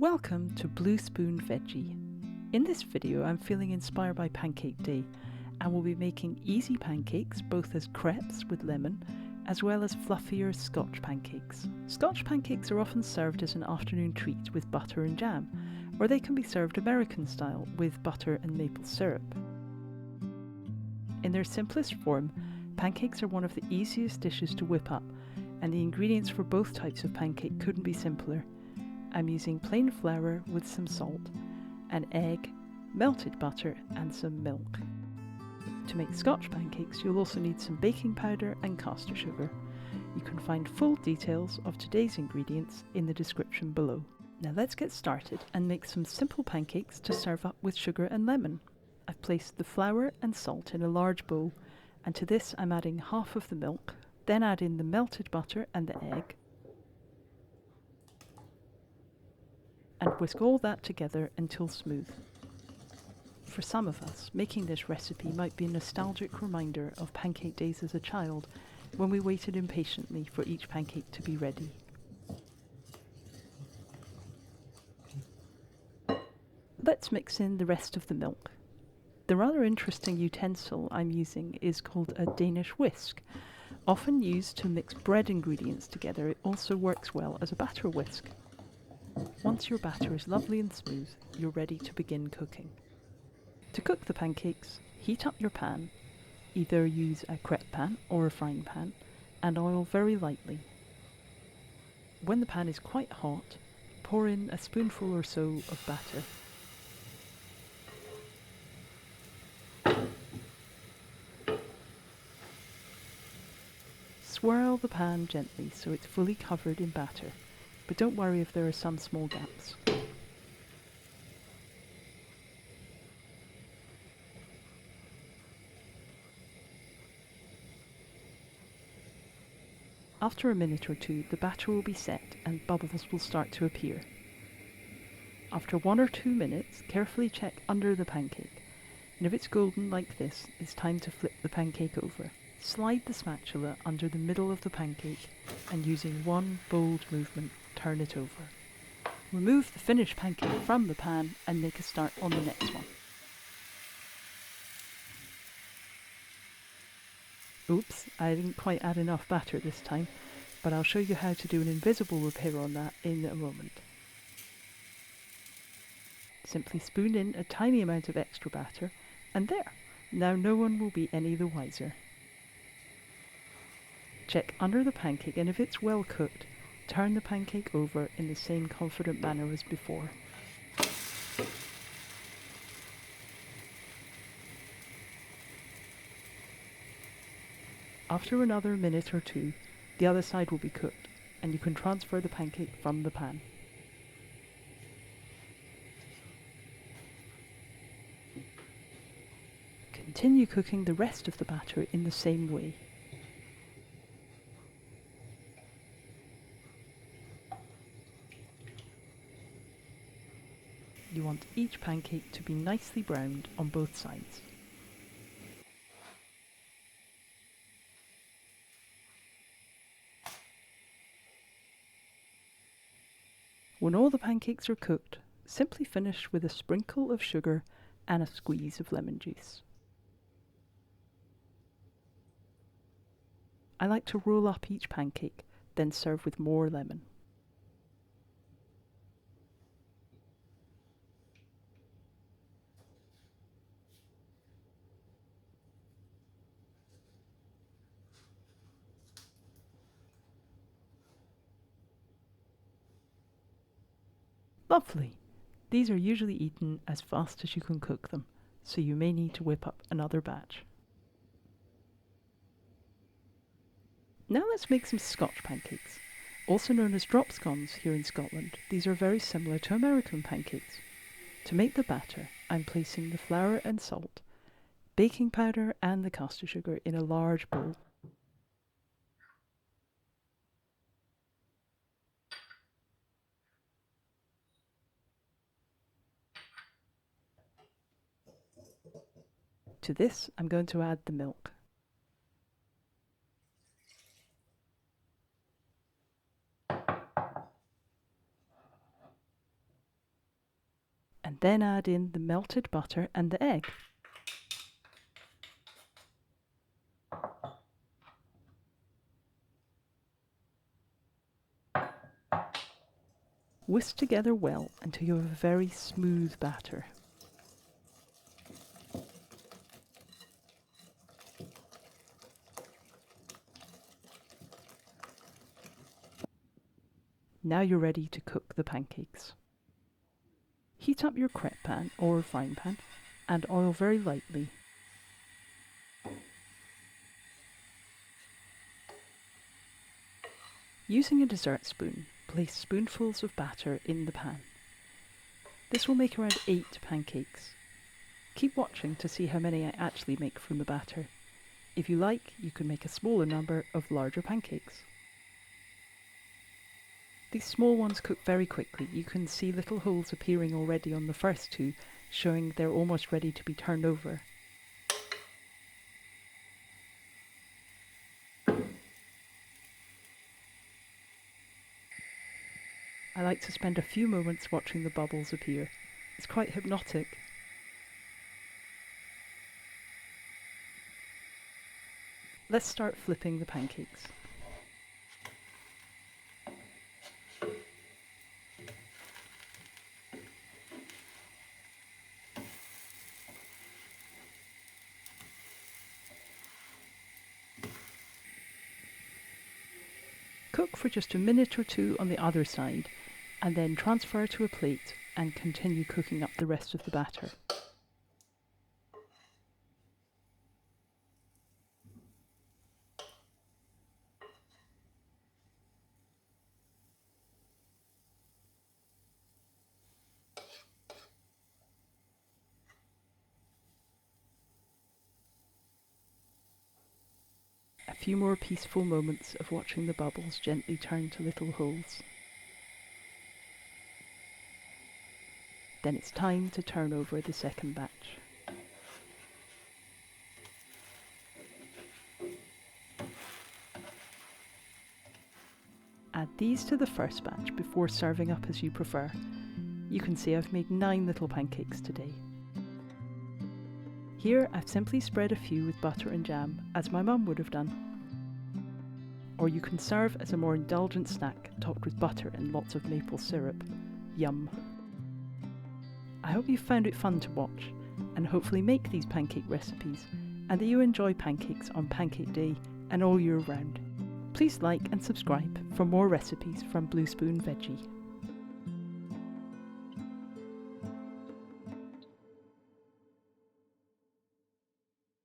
Welcome to Blue Spoon Veggie. In this video I'm feeling inspired by Pancake Day and will be making easy pancakes both as crepes with lemon as well as fluffier Scotch pancakes. Scotch pancakes are often served as an afternoon treat with butter and jam, or they can be served American style with butter and maple syrup. In their simplest form, pancakes are one of the easiest dishes to whip up, and the ingredients for both types of pancake couldn't be simpler. I'm using plain flour with some salt, an egg, melted butter and some milk. To make Scotch pancakes you'll also need some baking powder and caster sugar. You can find full details of today's ingredients in the description below. Now let's get started and make some simple pancakes to serve up with sugar and lemon. I've placed the flour and salt in a large bowl, and to this I'm adding half of the milk, then add in the melted butter and the egg, and whisk all that together until smooth. For some of us, making this recipe might be a nostalgic reminder of pancake days as a child, when we waited impatiently for each pancake to be ready. Let's mix in the rest of the milk. The rather interesting utensil I'm using is called a Danish whisk. Often used to mix bread ingredients together, it also works well as a batter whisk. Once your batter is lovely and smooth, you're ready to begin cooking. To cook the pancakes, heat up your pan. Either use a crepe pan or a frying pan, and oil very lightly. When the pan is quite hot, pour in a spoonful or so of batter. Swirl the pan gently so it's fully covered in batter, but don't worry if there are some small gaps. After a minute or two, the batter will be set and bubbles will start to appear. After 1 or 2 minutes, carefully check under the pancake, and if it's golden like this, it's time to flip the pancake over. Slide the spatula under the middle of the pancake and using one bold movement, turn it over. Remove the finished pancake from the pan and make a start on the next one. Oops, I didn't quite add enough batter this time, but I'll show you how to do an invisible repair on that in a moment. Simply spoon in a tiny amount of extra batter, and there! Now no one will be any the wiser. Check under the pancake, and if it's well cooked, turn the pancake over in the same confident manner as before. After another minute or two, the other side will be cooked, and you can transfer the pancake from the pan. Continue cooking the rest of the batter in the same way. You want each pancake to be nicely browned on both sides. When all the pancakes are cooked, simply finish with a sprinkle of sugar and a squeeze of lemon juice. I like to roll up each pancake, then serve with more lemon. Lovely! These are usually eaten as fast as you can cook them, so you may need to whip up another batch. Now let's make some Scotch pancakes, also known as drop scones here in Scotland. These are very similar to American pancakes. To make the batter, I'm placing the flour and salt, baking powder and the caster sugar in a large bowl. To this, I'm going to add the milk. and then add in the melted butter and the egg. Whisk together well until you have a very smooth batter. Now you're ready to cook the pancakes. Heat up your crepe pan or frying pan and oil very lightly. Using a dessert spoon, place spoonfuls of batter in the pan. This will make around 8 pancakes. Keep watching to see how many I actually make from the batter. If you like, you can make a smaller number of larger pancakes. These small ones cook very quickly. You can see little holes appearing already on the first 2, showing they're almost ready to be turned over. I like to spend a few moments watching the bubbles appear. It's quite hypnotic. Let's start flipping the pancakes. Cook for just a minute or 2 on the other side, and then transfer to a plate and continue cooking up the rest of the batter. A few more peaceful moments of watching the bubbles gently turn to little holes. Then it's time to turn over the second batch. Add these to the first batch before serving up as you prefer. You can see I've made 9 little pancakes today. Here I've simply spread a few with butter and jam, as my mum would have done. Or you can serve as a more indulgent snack, topped with butter and lots of maple syrup. Yum! I hope you found it fun to watch, and hopefully make these pancake recipes, and that you enjoy pancakes on Pancake Day and all year round. Please like and subscribe for more recipes from Blue Spoon Veggie.